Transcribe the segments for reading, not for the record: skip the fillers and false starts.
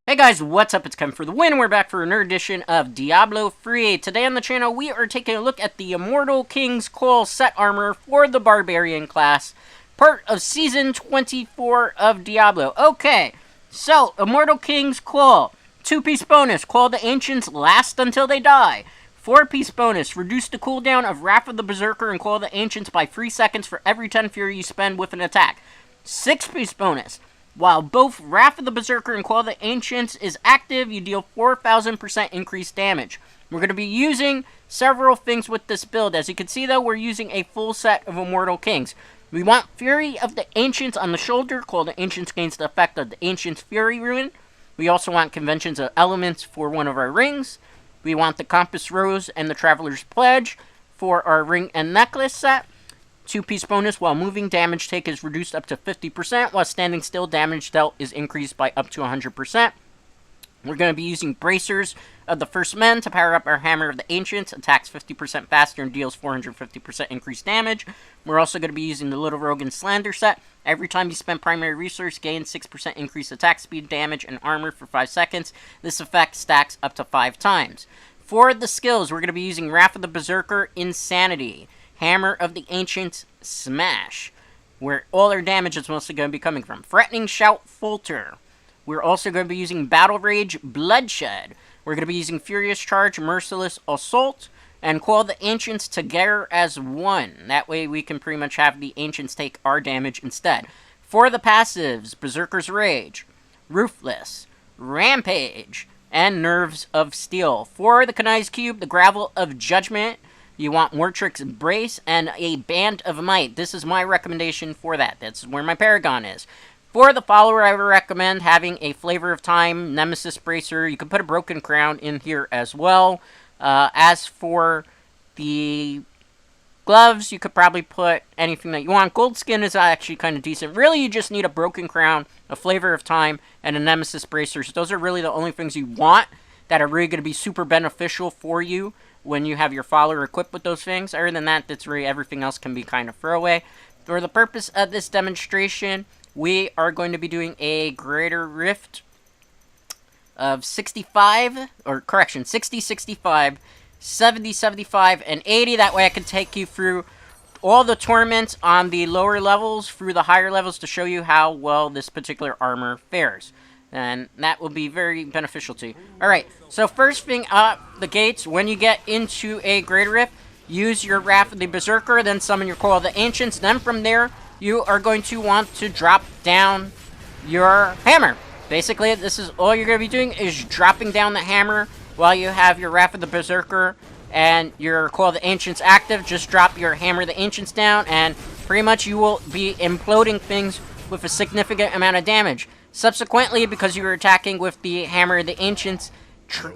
Hey guys, what's up? It's Kevin for the win. We're back for another edition of Diablo III. Today on the channel, we are taking a look at the Immortal King's Call set armor for the Barbarian class, part of Season 24 of Diablo. Okay, so Immortal King's Call, 2-piece bonus, Call the Ancients last until they die. 4-piece bonus, reduce the cooldown of Wrath of the Berserker and Call the Ancients by 3 seconds for every 10 fury you spend with an attack. 6-piece bonus, while both Wrath of the Berserker and Call of the Ancients is active, you deal 4,000% increased damage. We're going to be using several things with this build. As you can see, though, we're using a full set of Immortal Kings. We want Fury of the Ancients on the shoulder. Call of the Ancients gains the effect of the Ancients' Fury Rune. We also want Conventions of Elements for one of our rings. We want the Compass Rose and the Traveler's Pledge for our ring and necklace set. 2-piece bonus, while moving, damage take is reduced up to 50%, while standing still, damage dealt is increased by up to 100%. We're going to be using Bracers of the First Men to power up our Hammer of the Ancients, attacks 50% faster and deals 450% increased damage. We're also going to be using the Little Rogue and Slander set. Every time you spend primary resource, gain 6% increased attack speed, damage, and armor for 5 seconds. This effect stacks up to 5 times. For the skills, we're going to be using Wrath of the Berserker, Insanity, Hammer of the Ancients, Smash, where all our damage is mostly going to be coming from. Threatening Shout, Falter. We're also going to be using Battle Rage, Bloodshed. We're going to be using Furious Charge, Merciless Assault, and Call the Ancients together as one. That way we can pretty much have the Ancients take our damage instead. For the passives, Berserker's Rage, Ruthless, Rampage, and Nerves of Steel. For the Kanai's Cube, the Gravel of Judgment, you want Mortrix's Brace and a Band of Might. This is my recommendation for that. That's where my Paragon is. For the follower, I would recommend having a Flavor of Time, Nemesis Bracer. You can put a Broken Crown in here as well. As for the gloves, you could probably put anything that you want. Gold Skin is actually kind of decent. Really, you just need a Broken Crown, a Flavor of Time, and a Nemesis Bracer. So those are really the only things you want that are really going to be super beneficial for you when you have your follower equipped with those things. Other than that, that's really everything else can be kind of throwaway. For the purpose of this demonstration, we are going to be doing a Greater Rift of 65, or correction, 60, 65, 70, 75, and 80. That way I can take you through all the torments on the lower levels through the higher levels to show you how well this particular armor fares. And that will be very beneficial to you. Alright, so first thing up the gates, when you get into a Greater Rift, use your Wrath of the Berserker, then summon your Call of the Ancients. Then from there, you are going to want to drop down your hammer. Basically, this is all you're going to be doing is dropping down the hammer while you have your Wrath of the Berserker and your Call of the Ancients active. Just drop your Hammer of the Ancients down, and pretty much you will be imploding things with a significant amount of damage. Subsequently, because you are attacking with the Hammer of the Ancients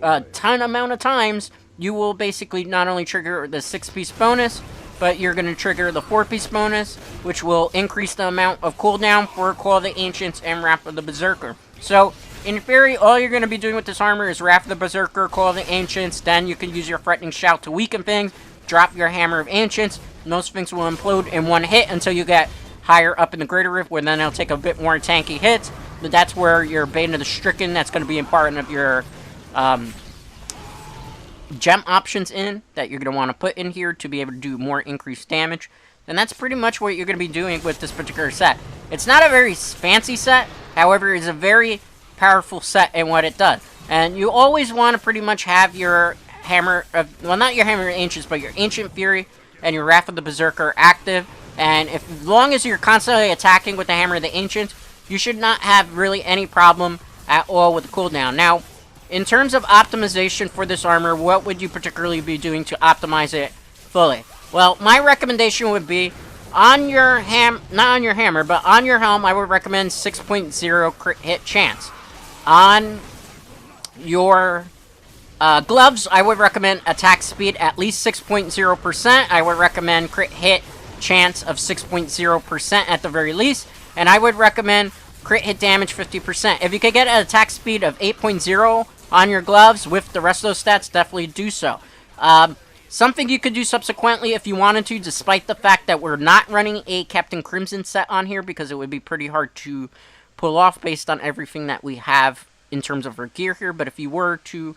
a ton amount of times, you will basically not only trigger the 6-piece bonus, but you're going to trigger the 4-piece bonus, which will increase the amount of cooldown for Call of the Ancients and Wrath of the Berserker. So, in theory, all you're going to be doing with this armor is Wrath of the Berserker, Call of the Ancients, then you can use your Threatening Shout to weaken things, drop your Hammer of Ancients, and those things will implode in one hit until you get higher up in the Greater Rift, where then it'll take a bit more tanky hits. But that's where your Bane of the Stricken, that's going to be a part of your gem options in, that you're going to want to put in here to be able to do more increased damage. And that's pretty much what you're going to be doing with this particular set. It's not a very fancy set, however, it's a very powerful set in what it does. And you always want to pretty much have your Hammer of, well, not your Hammer of Ancients, but your Ancient Fury and your Wrath of the Berserker active. And as long as you're constantly attacking with the Hammer of the Ancients, you should not have really any problem at all with the cooldown. Now, in terms of optimization for this armor, what would you particularly be doing to optimize it fully? Well, my recommendation would be, on your not on your hammer, but on your helm, I would recommend 6.0 crit hit chance. On your gloves, I would recommend attack speed at least 6.0%. I would recommend crit hit chance of 6.0% at the very least. And I would recommend crit hit damage 50%. If you could get an attack speed of 8.0 on your gloves with the rest of those stats, definitely do so. Something you could do subsequently if you wanted to, despite the fact that we're not running a Captain Crimson set on here, because it would be pretty hard to pull off based on everything that we have in terms of her gear here, but if you were to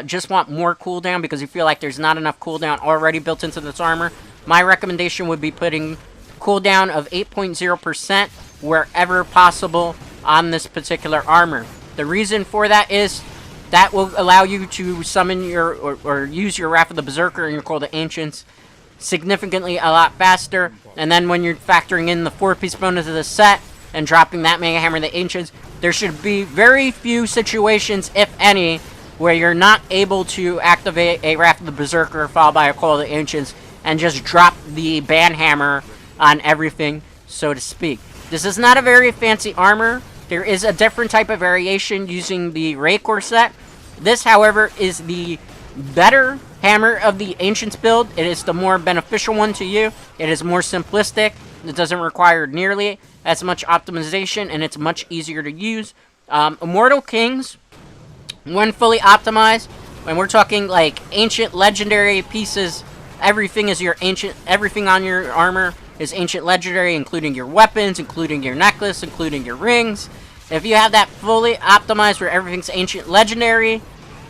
just want more cooldown because you feel like there's not enough cooldown already built into this armor, my recommendation would be putting cooldown of 8.0% wherever possible on this particular armor. The reason for that is that will allow you to summon your or use your Wrath of the Berserker and your Call to Ancients significantly a lot faster. And then when you're factoring in the 4-piece bonus of the set and dropping that Mega Hammer of the Ancients, there should be very few situations, if any, where you're not able to activate a Wrath of the Berserker followed by a Call to Ancients and just drop the Ban Hammer on everything, so to speak. This is not a very fancy armor. There is a different type of variation using the Wraith set. This, however, is the better Hammer of the Ancients build. It is the more beneficial one to you. It is more simplistic. It doesn't require nearly as much optimization, and it's much easier to use. Immortal Kings, when fully optimized, when we're talking like ancient legendary pieces, everything is your ancient, everything on your armor is ancient legendary, including your weapons, including your necklace, including your rings. If you have that fully optimized where everything's ancient legendary,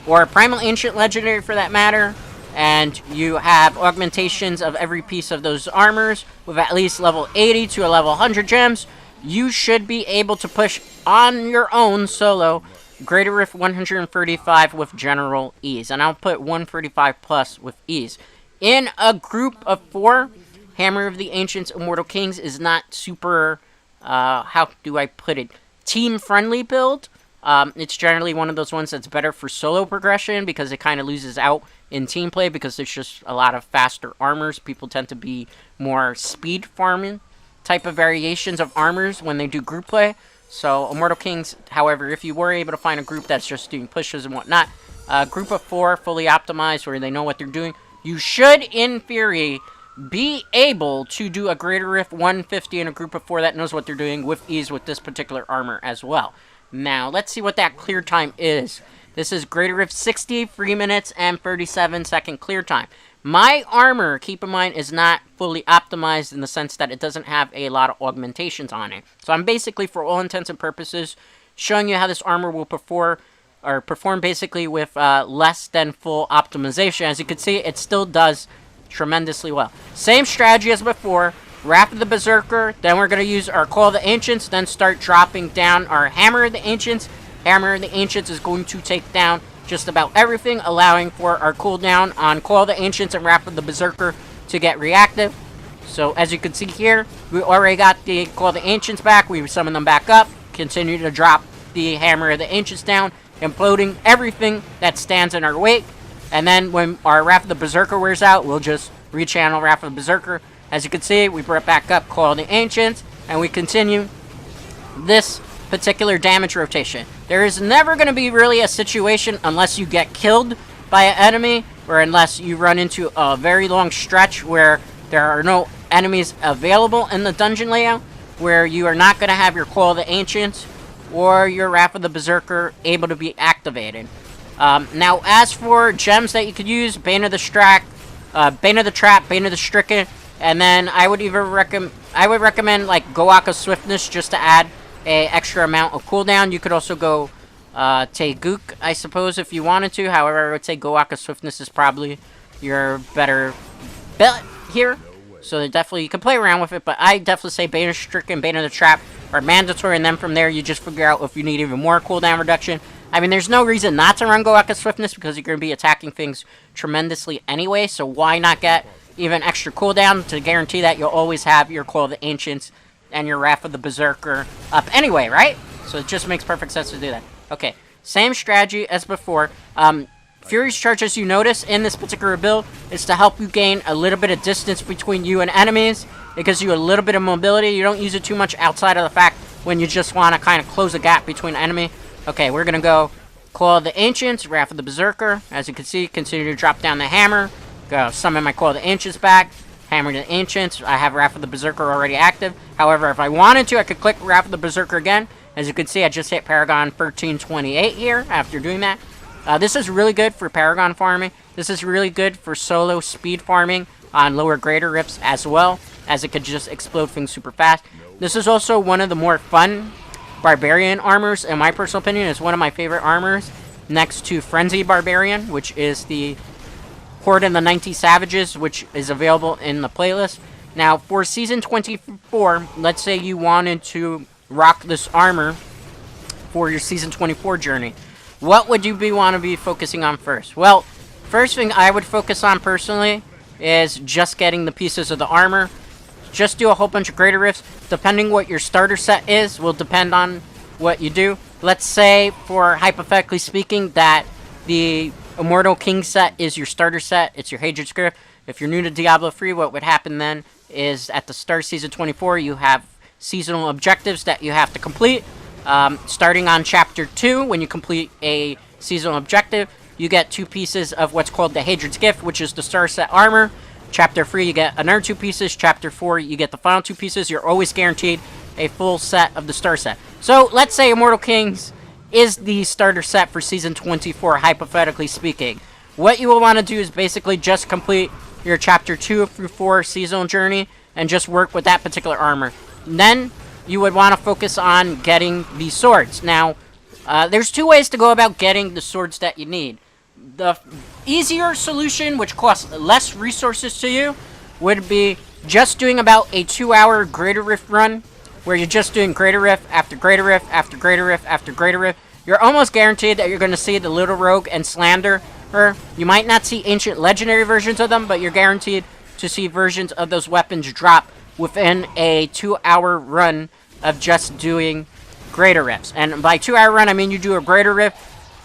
or primal ancient legendary for that matter, and you have augmentations of every piece of those armors with at least level 80 to a level 100 gems, you should be able to push on your own solo Greater Rift 135 with general ease. And I'll put 135 plus with ease. In a group of 4, Hammer of the Ancients Immortal Kings is not super, how do I put it, team-friendly build. It's generally one of those ones that's better for solo progression because it kind of loses out in team play because there's just a lot of faster armors. People tend to be more speed farming type of variations of armors when they do group play. So Immortal Kings, however, if you were able to find a group that's just doing pushes and whatnot, a group of 4 fully optimized where they know what they're doing, you should, in theory, be able to do a Greater Rift 150 in a group of 4 that knows what they're doing with ease with this particular armor as well. Now, let's see what that clear time is. This is Greater Rift 60, 3 minutes and 37-second clear time. My armor, keep in mind, is not fully optimized in the sense that it doesn't have a lot of augmentations on it. So I'm basically, for all intents and purposes, showing you how this armor will perform basically with less than full optimization. As you can see, it still does tremendously well. Same strategy as before. Wrath of the Berserker, then we're going to use our Call of the Ancients, then start dropping down our Hammer of the Ancients. Hammer of the Ancients is going to take down just about everything, allowing for our cooldown on Call of the Ancients and Wrath of the Berserker to get reactive. So as you can see here, we already got the Call of the Ancients back, we summon them back up, continue to drop the Hammer of the Ancients down, imploding everything that stands in our wake. And then when our Wrath of the Berserker wears out, we'll just rechannel Wrath of the Berserker. As you can see, we brought back up Call of the Ancients, and we continue this particular damage rotation. There is never going to be really a situation unless you get killed by an enemy, or unless you run into a very long stretch where there are no enemies available in the dungeon layout, where you are not going to have your Call of the Ancients or your Wrath of the Berserker able to be activated. Now, as for gems that you could use, Bane of the Trap, Bane of the Stricken, and then I would recommend like Goaka Swiftness just to add a extra amount of cooldown. You could also go Tegook, I suppose, if you wanted to. However, I would say Goaka Swiftness is probably your better bet here. So definitely you can play around with it, but I definitely say Bane of the Stricken, Bane of the Trap are mandatory, and then from there you just figure out if you need even more cooldown reduction. I mean, there's no reason not to run Goaka Swiftness because you're going to be attacking things tremendously anyway, so why not get even extra cooldown to guarantee that you'll always have your Call of the Ancients and your Wrath of the Berserker up anyway, right? So it just makes perfect sense to do that. Okay, same strategy as before. Fury's Charge, as you notice in this particular build, is to help you gain a little bit of distance between you and enemies. It gives you a little bit of mobility. You don't use it too much outside of the fact when you just want to kind of close a gap between enemy. Okay, we're going to go Call of the Ancients, Wrath of the Berserker. As you can see, continue to drop down the hammer. Go summon my Call of the Ancients back. Hammer the Ancients. I have Wrath of the Berserker already active. However, if I wanted to, I could click Wrath of the Berserker again. As you can see, I just hit Paragon 1328 here after doing that. This is really good for Paragon farming. This is really good for solo speed farming on lower Greater Rifts as well, as it could just explode things super fast. This is also one of the more fun Barbarian armors, in my personal opinion, is one of my favorite armors, next to Frenzy Barbarian, which is the Horde and the 90 Savages, which is available in the playlist. Now, for Season 24, let's say you wanted to rock this armor for your Season 24 journey. What would you want to be focusing on first? Well, first thing I would focus on personally is just getting the pieces of the armor. Just do a whole bunch of greater rifts. Depending what your starter set is, will depend on what you do. Let's say, for hypothetically speaking, that the Immortal King set is your starter set. It's your Hatred Script. If you're new to Diablo 3, what would happen then is at the start of Season 24, you have seasonal objectives that you have to complete. Starting on Chapter 2, when you complete a seasonal objective, you get 2 pieces of what's called the Hatred's Gift, which is the star set armor. Chapter 3, you get another 2 pieces. Chapter 4, you get the final 2 pieces. You're always guaranteed a full set of the star set. So, let's say Immortal Kings is the starter set for Season 24, hypothetically speaking. What you will want to do is basically just complete your Chapter 2 through 4 seasonal journey and just work with that particular armor. And then, you would want to focus on getting the swords. Now, there's 2 ways to go about getting the swords that you need. The easier solution, which costs less resources to you, would be just doing about a 2-hour Greater Rift run, where you're just doing Greater Rift after Greater Rift after Greater Rift after Greater Rift. You're almost guaranteed that you're going to see the Little Rogue and Slanderer. You might not see ancient legendary versions of them, but you're guaranteed to see versions of those weapons drop within a 2-hour run of just doing Greater Rifts. And by 2-hour run, I mean you do a Greater Rift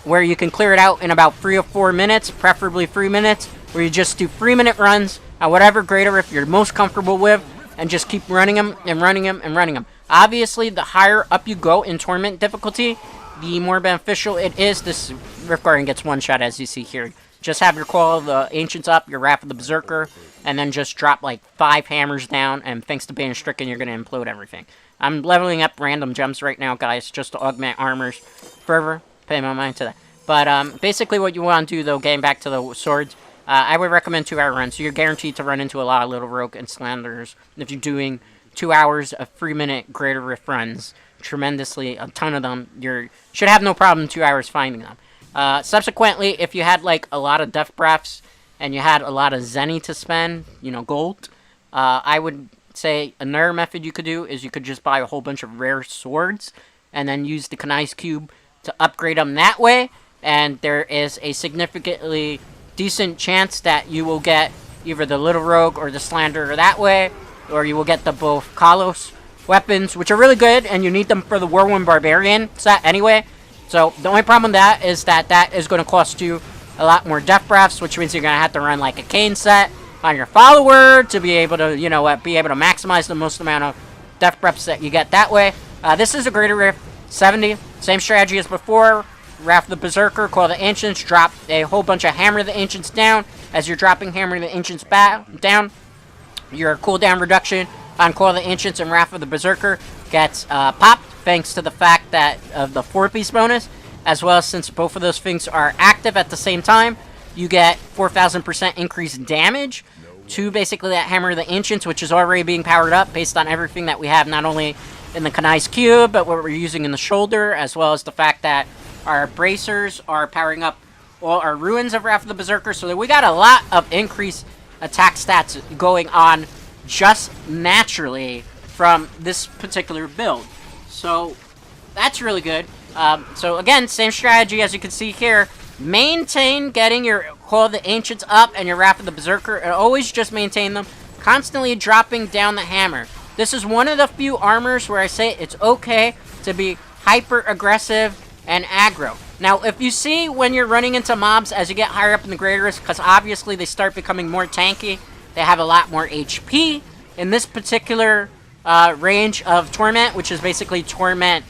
where you can clear it out in about 3 or 4 minutes, preferably 3 minutes, where you just do 3-minute runs at whatever Greater Rift you're most comfortable with, and just keep running them and running them and running them. Obviously, the higher up you go in Torment difficulty, the more beneficial it is. This Rift Guardian gets one shot, as you see here. Just have your Call of the Ancients up, your Wrath of the Berserker, and then just drop like 5 hammers down, and thanks to Bane Stricken, you're going to implode everything. I'm leveling up random gems right now, guys, just to augment armors further. Pay my mind to that. But basically what you want to do, though, getting back to the swords, I would recommend 2-hour runs. So you're guaranteed to run into a lot of Little Rogue and Slanderers if you're doing 2 hours of 3-minute Greater Rift runs. Tremendously, a ton of them. You should have no problem 2 hours finding them. Subsequently, if you had like a lot of Death Breaths and you had a lot of Zenny to spend, you know, gold, I would say another method you could do is you could just buy a whole bunch of rare swords and then use the Kanai's Cube to upgrade them that way. And there is a significantly decent chance that you will get either the Little Rogue or the Slanderer that way, or you will get the both Kalos weapons, which are really good, and you need them for the Whirlwind Barbarian set anyway. So the only problem with that is that that is going to cost you a lot more Death Breaths, which means you're going to have to run like a Cane set on your follower to be able to, you know, be able to maximize the most amount of Death Breaths that you get that way. This is a Greater Rift 70, same strategy as before. Wrath of the Berserker, Call of the Ancients, drop a whole bunch of Hammer the Ancients down. As you're dropping Hammer the Ancients down, your cooldown reduction on Call of the Ancients and Wrath of the Berserker gets popped, thanks to the fact that of the 4-piece bonus, as well as since both of those things are active at the same time, you get 4,000% increased damage to basically that Hammer the Ancients, which is already being powered up based on everything that we have, not only in the Kanai's Cube, but what we're using in the shoulder, as well as the fact that our bracers are powering up all our ruins of Wrath of the Berserker, so that we got a lot of increased attack stats going on just naturally from this particular build. So that's really good. So again, same strategy as you can see here. Maintain getting your Call of the Ancients up and your Wrath of the Berserker, and always just maintain them. Constantly dropping down the hammer. This is one of the few armors where I say it's okay to be hyper aggressive and aggro. Now, if you see when you're running into mobs as you get higher up in the Greater Rift, because obviously they start becoming more tanky, they have a lot more HP. In this particular range of Torment, which is basically Torment,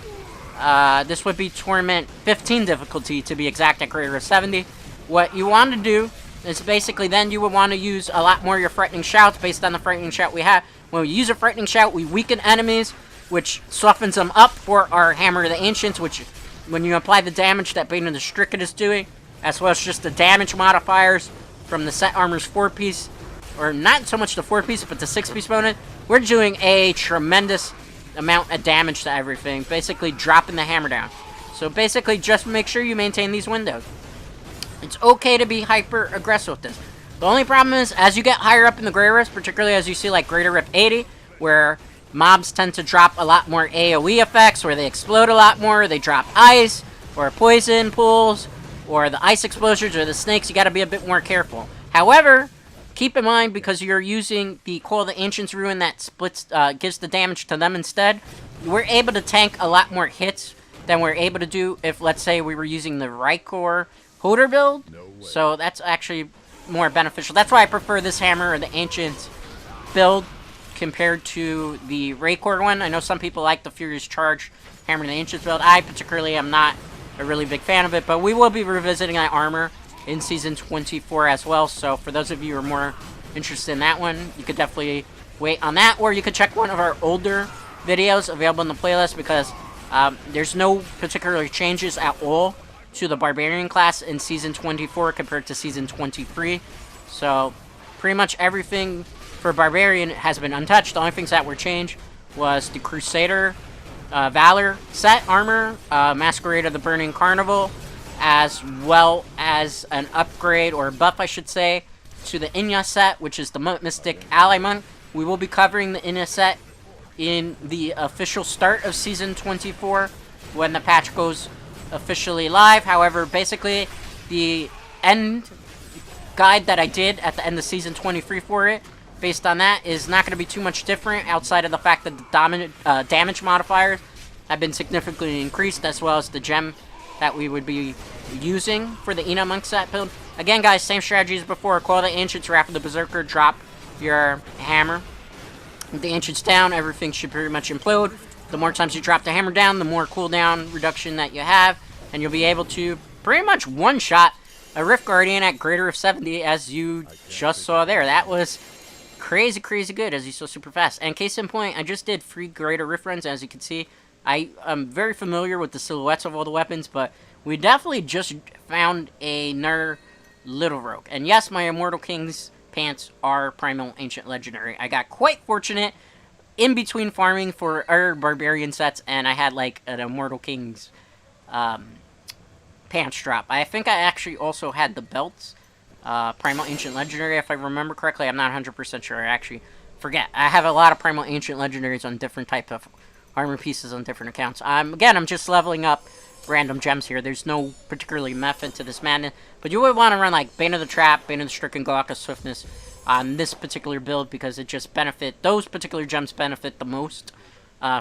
this would be Torment 15 difficulty to be exact at Greater Rift 70. What you want to do is basically then you would want to use a lot more of your Frightening Shouts based on the Frightening Shout we have. When we use a Frightening Shout, we weaken enemies, which softens them up for our Hammer of the Ancients, which when you apply the damage that Bane of the Stricken is doing, as well as just the damage modifiers from the set armor's 4-piece, or not so much the 4-piece, but the 6-piece bonus, we're doing a tremendous amount of damage to everything, basically dropping the hammer down. So basically, just make sure you maintain these windows. It's okay to be hyper aggressive with this. The only problem is, as you get higher up in the Grey Rifts, particularly as you see like Greater Rift 80, where mobs tend to drop a lot more AoE effects, where they explode a lot more, they drop ice, or poison pools, or the ice explosions, or the snakes, you gotta be a bit more careful. However, keep in mind, because you're using the Call of the Ancients Ruin that splits, gives the damage to them instead, we're able to tank a lot more hits than we're able to do if, let's say, we were using the Rykor Hota build. So that's actually more beneficial. That's why I prefer this hammer or the Ancients build compared to the Rykor one. I know some people like the Furious Charge hammer and the Ancients build. I particularly am not a really big fan of it, but we will be revisiting that armor in Season 24 as well. So for those of you who are more interested in that one, you could definitely wait on that, or you could check one of our older videos available in the playlist, because there's no particular changes at all to the Barbarian class in Season 24 compared to Season 23. So pretty much everything for Barbarian has been untouched. The only things that were changed was the Crusader Valor set armor, Masquerade of the Burning Carnival, as well as an upgrade, or buff I should say, to the Inya set, which is the Mystic Ally Monk. We will be covering the Inya set in the official start of Season 24 when the patch goes officially live. However, basically, the end guide that I did at the end of Season 23 for it, based on that, is not going to be too much different outside of the fact that the damage modifiers have been significantly increased, as well as the gem that we would be using for the Ina Monk set build. Again, guys, same strategy as before. Call the Ancients, Wrath of the Berserker, drop your hammer. With the Ancients down, everything should pretty much implode. The more times you drop the hammer down, the more cooldown reduction that you have, and you'll be able to pretty much one-shot a Rift Guardian at greater of 70, as you just saw there. That was crazy, crazy good, as you saw super fast. And case in point, I just did 3 greater Rift runs, as you can see. I am very familiar with the silhouettes of all the weapons, but we definitely just found another Little Rogue. And yes, my Immortal King's pants are Primal Ancient Legendary. I got quite fortunate in between farming for our Barbarian sets, and I had like an Immortal King's pants drop. I think I actually also had the belts, Primal Ancient Legendary, if I remember correctly. I'm not 100% sure. I actually forget. I have a lot of Primal Ancient Legendaries on different types of armor pieces on different accounts. Again, I'm just leveling up random gems here. There's no particularly method to this madness, but you would want to run like Bane of the Trap, Bane of the Stricken, Glaucus Swiftness on this particular build, because it just those particular gems benefit the most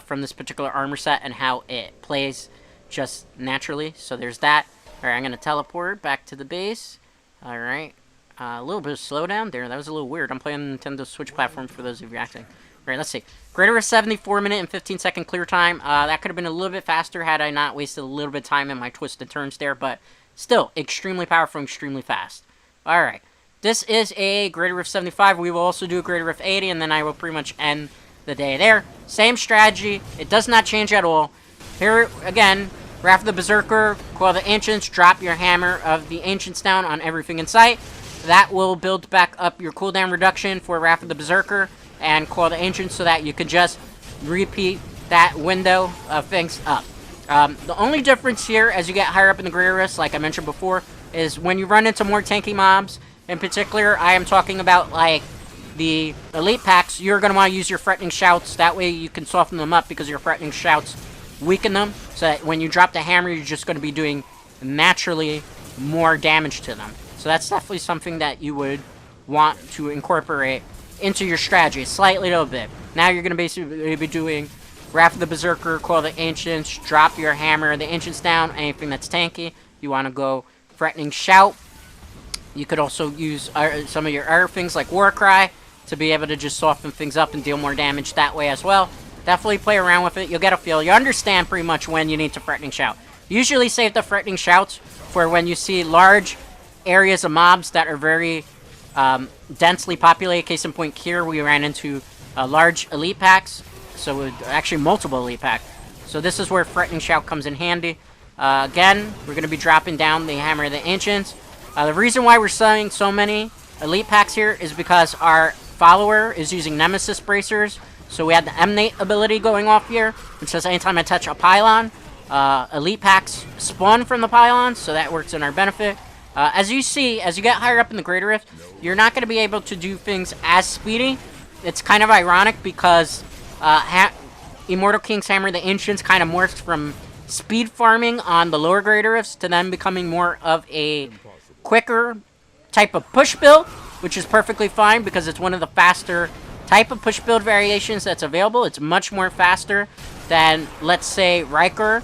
from this particular armor set and how it plays just naturally. So there's that. Alright, I'm going to teleport back to the base. Alright. A little bit of slowdown there. That was a little weird. I'm playing on Nintendo Switch platform for those of you acting. Alright, let's see. Greater of 74 minute and 15 second clear time. That could have been a little bit faster had I not wasted a little bit of time in my twisted turns there, but still, extremely powerful, extremely fast. Alright. This is a Greater Rift 75. We will also do a Greater Rift 80, and then I will pretty much end the day there. Same strategy. It does not change at all. Here, again, Wrath of the Berserker, Call the Ancients, drop your Hammer of the Ancients down on everything in sight. That will build back up your cooldown reduction for Wrath of the Berserker and Call the Ancients, so that you can just repeat that window of things up. The only difference here, as you get higher up in the Greater Rifts, like I mentioned before, is when you run into more tanky mobs. In particular, I am talking about like the elite packs. You're going to want to use your Threatening Shouts. That way you can soften them up, because your Threatening Shouts weaken them, so that when you drop the hammer, you're just going to be doing naturally more damage to them. So that's definitely something that you would want to incorporate into your strategy, slightly a little bit. Now you're going to basically be doing Wrath of the Berserker, Call the Ancients, drop your Hammer, the Ancients down, anything that's tanky. You want to go Threatening Shout. You could also use some of your other things like Warcry to be able to just soften things up and deal more damage that way as well. Definitely play around with it. You'll get a feel. You understand pretty much when you need to Threatening Shout. Usually save the Threatening Shouts for when you see large areas of mobs that are very densely populated. Case in point, here we ran into large elite packs, so actually multiple elite packs. So this is where Threatening Shout comes in handy. Again, we're going to be dropping down the Hammer of the Ancients. The reason why we're selling so many elite packs here is because our follower is using Nemesis Bracers, So we had the Emanate ability going off here, which says anytime I touch a pylon, elite packs spawn from the pylons, so that works in our benefit. As you see, as you get higher up in the Greater Rift, you're not going to be able to do things as speedy. It's kind of ironic because Immortal King's Hammer the Ancients kind of morphed from speed farming on the lower Greater Rifts to then becoming more of a quicker type of push build, which is perfectly fine because it's one of the faster type of push build variations that's available. It's much more faster than, let's say, Riker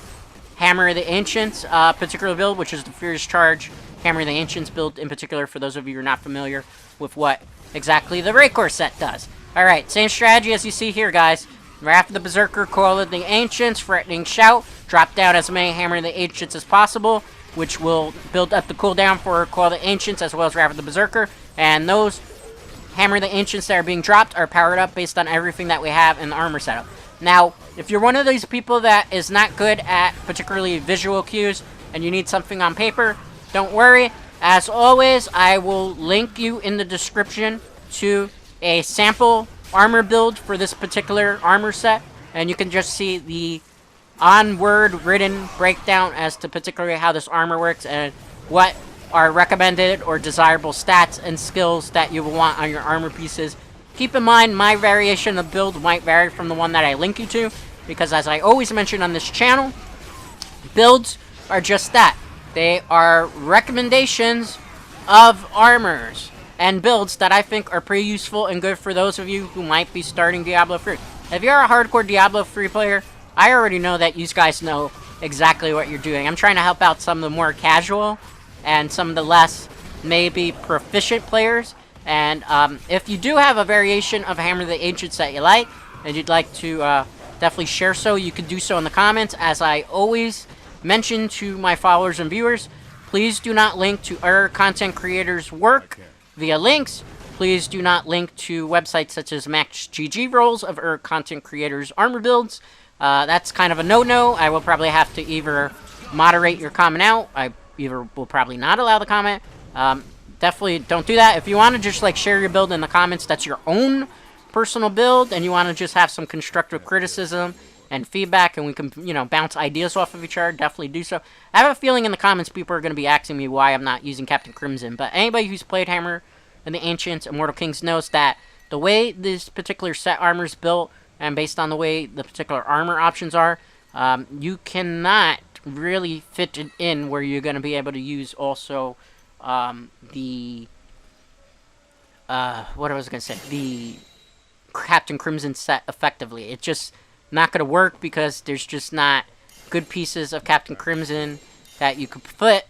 Hammer of the Ancients particular build, which is the Furious Charge Hammer of the Ancients build in particular, for those of you who are not familiar with what exactly the Rancor set does. Alright, same strategy as you see here, guys. Wrath of the Berserker, Coil of the Ancients, Threatening Shout, drop down as many Hammer of the Ancients as possible, which will build up the cooldown for Coil of the Ancients as well as Wrath of the Berserker, and those Hammer of the Ancients that are being dropped are powered up based on everything that we have in the armor setup. Now, if you're one of these people that is not good at particularly visual cues and you need something on paper, don't worry. As always, I will link you in the description to a sample armor build for this particular armor set, and you can just see the on-word written breakdown as to particularly how this armor works and what are recommended or desirable stats and skills that you will want on your armor pieces. Keep in mind, my variation of build might vary from the one that I link you to, because as I always mention on this channel, builds are just that. They are recommendations of armors and builds that I think are pretty useful and good for those of you who might be starting Diablo 3. If you're a hardcore Diablo 3 player, I already know that you guys know exactly what you're doing. I'm trying to help out some of the more casual and some of the less maybe proficient players. And if you do have a variation of Hammer of the Ancients that you like, and you'd like to definitely share so, you can do so in the comments. As I always mention to my followers and viewers, please do not link to other content creators' work via links. Please do not link to websites such as MaxGG rolls of other content creators' armor builds. That's kind of a no-no. I will probably have to either moderate your comment out. I either will probably not allow the comment. Definitely don't do that. If you want to just like share your build in the comments, that's your own personal build, and you want to just have some constructive criticism and feedback, and we can, you know, bounce ideas off of each other, definitely do so. I have a feeling in the comments people are going to be asking me why I'm not using Captain Crimson, but anybody who's played Hammer and the Ancients, Immortal Kings, knows that the way this particular set armor is built, and based on the way the particular armor options are, you cannot really fit it in where you're going to be able to use also the Captain Crimson set effectively. It's just not going to work because there's just not good pieces of Captain Crimson that you could put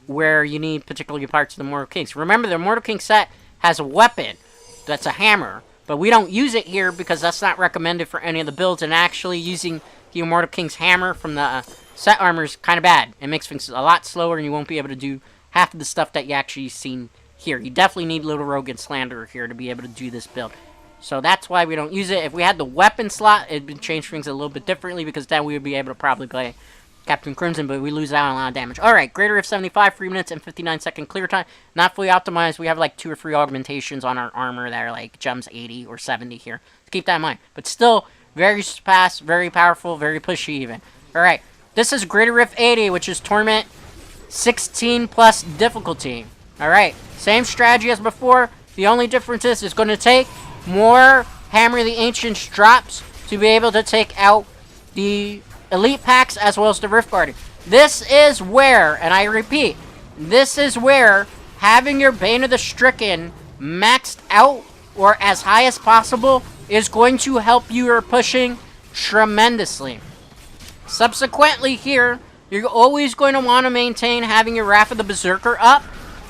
where you need particularly parts of the Immortal Kings. Remember, the Immortal King set has a weapon that's a hammer, but we don't use it here because that's not recommended for any of the builds, and actually using the Immortal King's hammer from the set armor is kind of bad. It makes things a lot slower, and you won't be able to do half of the stuff that you actually seen here. You definitely need Little Rogue and Slanderer here to be able to do this build. So that's why we don't use it. If we had the weapon slot, it would change things a little bit differently, because then we would be able to probably play Captain Crimson, but we lose out on a lot of damage. Alright, Greater Rift 75, 3 minutes and 59 second clear time. Not fully optimized. We have like 2 or 3 augmentations on our armor that are like gems 80 or 70 here. So keep that in mind. But still, very fast, very powerful, very pushy even. Alright, this is Greater Rift 80, which is Torment 16 plus difficulty. Alright, same strategy as before. The only difference is it's going to take more Hammer of the Ancients drops to be able to take out the elite packs as well as the Rift Guardian. This is where, and I repeat, this is where having your Bane of the Stricken maxed out or as high as possible is going to help you are pushing tremendously. Subsequently here, you're always going to want to maintain having your Wrath of the Berserker up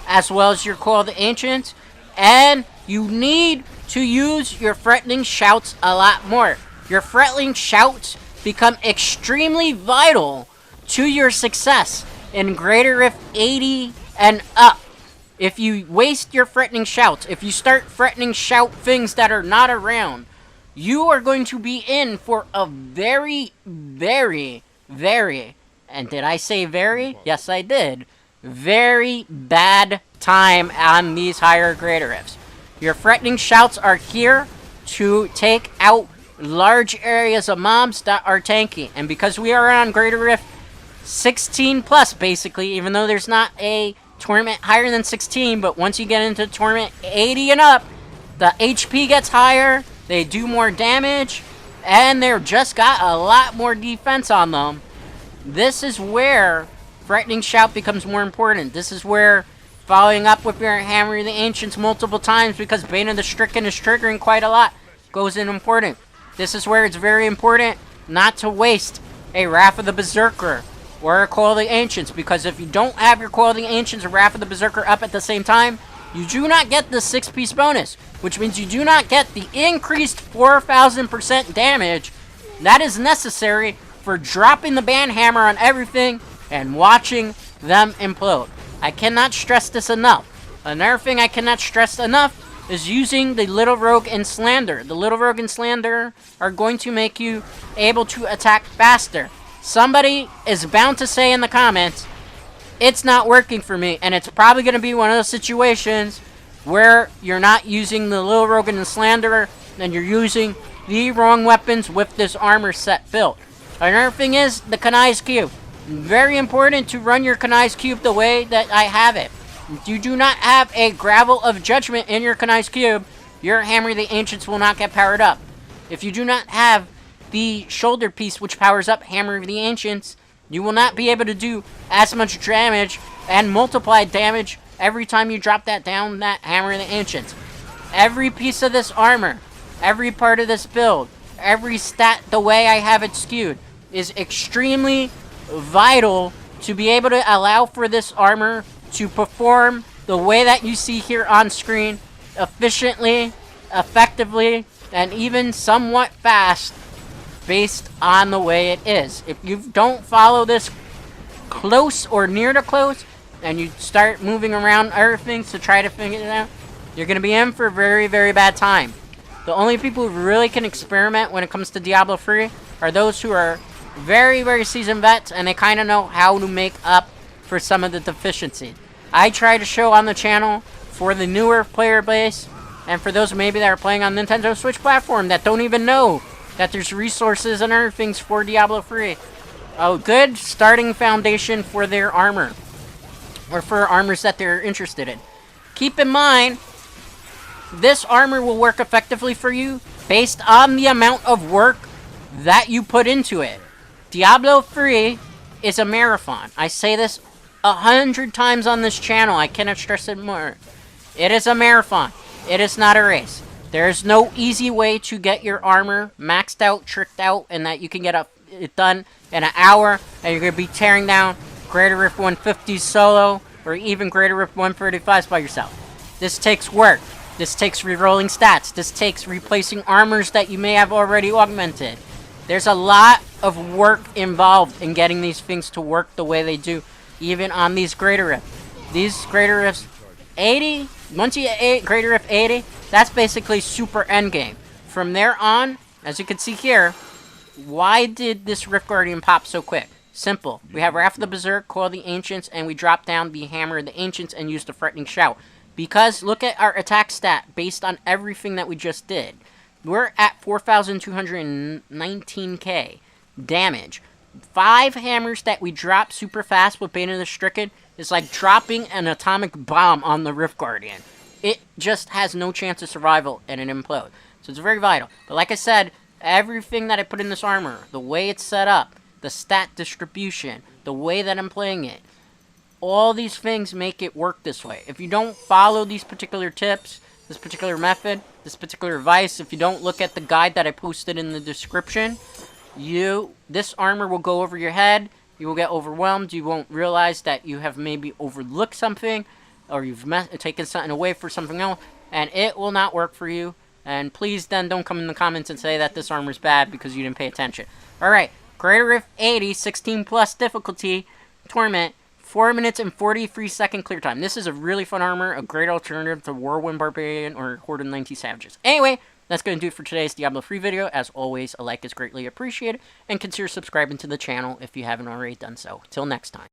as well as your Coil of the Ancients, and you need to use your Threatening Shouts a lot more. Your Threatening Shouts become extremely vital to your success in Greater Rift 80 and up. If you waste your Threatening Shouts, if you start Threatening Shout things that are not around, you are going to be in for a very, very, very, and did I say very? Yes, I did. Very bad time on these higher Greater Rifts. Your Threatening Shouts are here to take out large areas of mobs that are tanky. And because we are on Greater Rift 16 plus, basically, even though there's not a tournament higher than 16, but once you get into tournament 80 and up, the HP gets higher, they do more damage, and they've just got a lot more defense on them. This is where Threatening Shout becomes more important. This is where following up with your Hammer of the Ancients multiple times, because Bane of the Stricken is triggering quite a lot, goes in important. This is where it's very important not to waste a Wrath of the Berserker or a Call of the Ancients, because if you don't have your Call of the Ancients or Wrath of the Berserker up at the same time, you do not get the 6-piece bonus, which means you do not get the increased 4,000% damage that is necessary for dropping the Banhammer on everything and watching them implode. I cannot stress this enough. Another thing I cannot stress enough is using the Little Rogue and Slander. The Little Rogue and Slander are going to make you able to attack faster. Somebody is bound to say in the comments, it's not working for me, and it's probably going to be one of those situations where you're not using the Little Rogue and the Slanderer, and you're using the wrong weapons with this armor set built. Another thing is the Kanai's Cube. Very important to run your Kanai's Cube the way that I have it. If you do not have a Gravel of Judgment in your Kanai's Cube, your Hammer of the Ancients will not get powered up. If you do not have the shoulder piece which powers up Hammer of the Ancients, you will not be able to do as much damage and multiplied damage every time you drop that down that Hammer of the Ancients. Every piece of this armor, every part of this build, every stat the way I have it skewed is extremely vital to be able to allow for this armor to perform the way that you see here on screen, efficiently, effectively, and even somewhat fast based on the way it is. If you don't follow this close or near to close, and you start moving around other things to try to figure it out, you're going to be in for a very, very bad time. The only people who really can experiment when it comes to Diablo 3 are those who are very, very seasoned vets, and they kind of know how to make up for some of the deficiencies. I try to show on the channel for the newer player base, and for those maybe that are playing on Nintendo Switch platform that don't even know that there's resources and other things for Diablo 3. A good starting foundation for their armor, or for armors that they're interested in. Keep in mind, this armor will work effectively for you based on the amount of work that you put into it. Diablo 3 is a marathon. I say this 100 times on this channel. I cannot stress it more. It is a marathon. It is not a race. There is no easy way to get your armor maxed out, tricked out, and that you can get it done in an hour, and you're going to be tearing down Greater Rift 150s solo, or even Greater Rift 135s by yourself. This takes work. This takes rerolling stats. This takes replacing armors that you may have already augmented. There's a lot of work involved in getting these things to work the way they do, even on these Greater Rifts. These Greater Rifts 80, once you get Greater Rift 80, that's basically super endgame. From there on, as you can see here, why did this Rift Guardian pop so quick? Simple. We have Wrath of the Berserker, Call of the Ancients, and we drop down the Hammer of the Ancients and use the Threatening Shout. Because look at our attack stat based on everything that we just did. We're at 4,219k damage. 5 hammers that we drop super fast with Bane of the Stricken is like dropping an atomic bomb on the Rift Guardian. It just has no chance of survival and it implodes. So it's very vital. But like I said, everything that I put in this armor, the way it's set up, the stat distribution, the way that I'm playing it, all these things make it work this way. If you don't follow these particular tips, this particular method, this particular advice, if you don't look at the guide that I posted in the description, this armor will go over your head. You will get overwhelmed. You won't realize that you have maybe overlooked something, or you've taken something away for something else, and it will not work for you. And please then don't come in the comments and say that this armor is bad because you didn't pay attention. Alright, Greater Rift 80, 16 plus difficulty, Torment, 4 minutes and 43 second clear time. This is a really fun armor, a great alternative to Whirlwind Barbarian or Horde of 90 Savages. Anyway, that's going to do it for today's Diablo 3 video. As always, a like is greatly appreciated, and consider subscribing to the channel if you haven't already done so. Till next time.